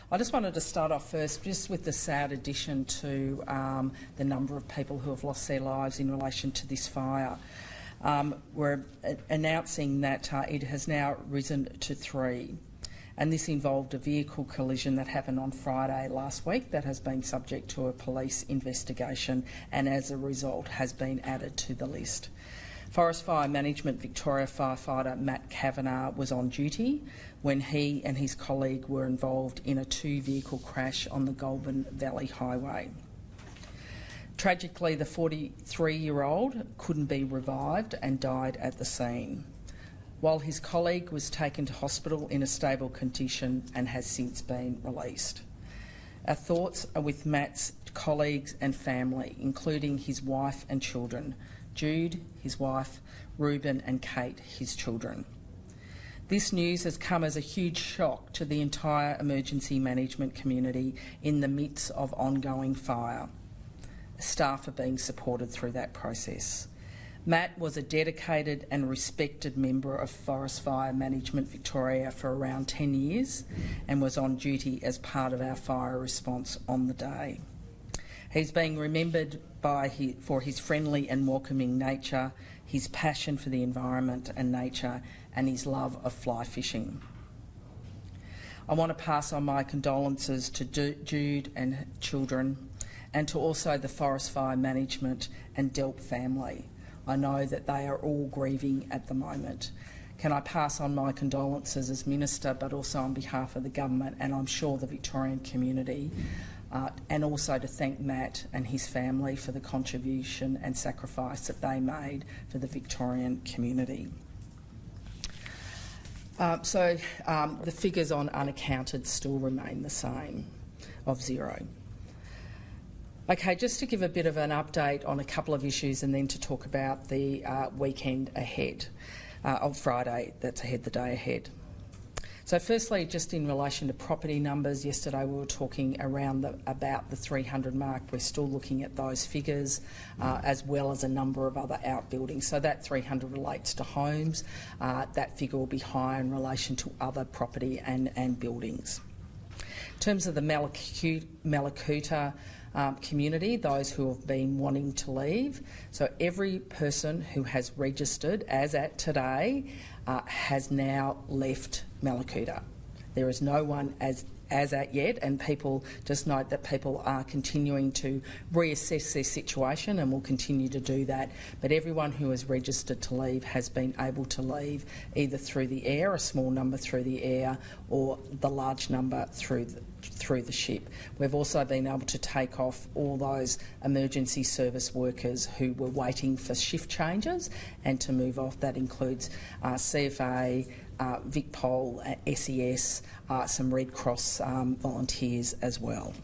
I just wanted to start off first just with the sad addition to the number of people who have lost their lives in relation to this fire. We're announcing that it has now risen to 3, and this involved a vehicle collision that happened on Friday last week that has been subject to a police investigation and as a result has been added to the list. Forest Fire Management Victoria firefighter Matt Kavanagh was on duty when he and his colleague were involved in a 2-vehicle crash on the Goulburn Valley Highway. Tragically, the 43-year-old couldn't be revived and died at the scene, while his colleague was taken to hospital in a stable condition and has since been released. Our thoughts are with Matt's colleagues and family, including his wife and children, Jude, his wife, Reuben and Kate, his children. This news has come as a huge shock to the entire emergency management community in the midst of ongoing fire. Staff are being supported through that process. Matt was a dedicated and respected member of Forest Fire Management Victoria for around 10 years and was on duty as part of our fire response on the day. He's being remembered for his friendly and welcoming nature, his passion for the environment and nature, and his love of fly fishing. I want to pass on my condolences to Jude and children, and to also the Forest Fire Management and Delp family. I know that they are all grieving at the moment. Can I pass on my condolences as Minister, but also on behalf of the government and I'm sure the Victorian community, and also to thank Matt and his family for the contribution and sacrifice that they made for the Victorian community. The figures on unaccounted still remain the same, of 0. Okay, just to give a bit of an update on a couple of issues and then to talk about the weekend ahead, of Friday that's ahead, the day ahead. So firstly, just in relation to property numbers, yesterday we were talking around about the 300 mark. We're still looking at those figures as well as a number of other outbuildings. So that 300 relates to homes. That figure will be higher in relation to other property and buildings. In terms of the Mallacoota community, those who have been wanting to leave, so every person who has registered as at today has now left Mallacoota. There is no one as at yet, and people just note that people are continuing to reassess their situation and will continue to do that. But everyone who is registered to leave has been able to leave either through the air, a small number through the air, or the large number through the ship. We've also been able to take off all those emergency service workers who were waiting for shift changes and to move off. That includes CFA, VicPol, SES, some Red Cross volunteers as well.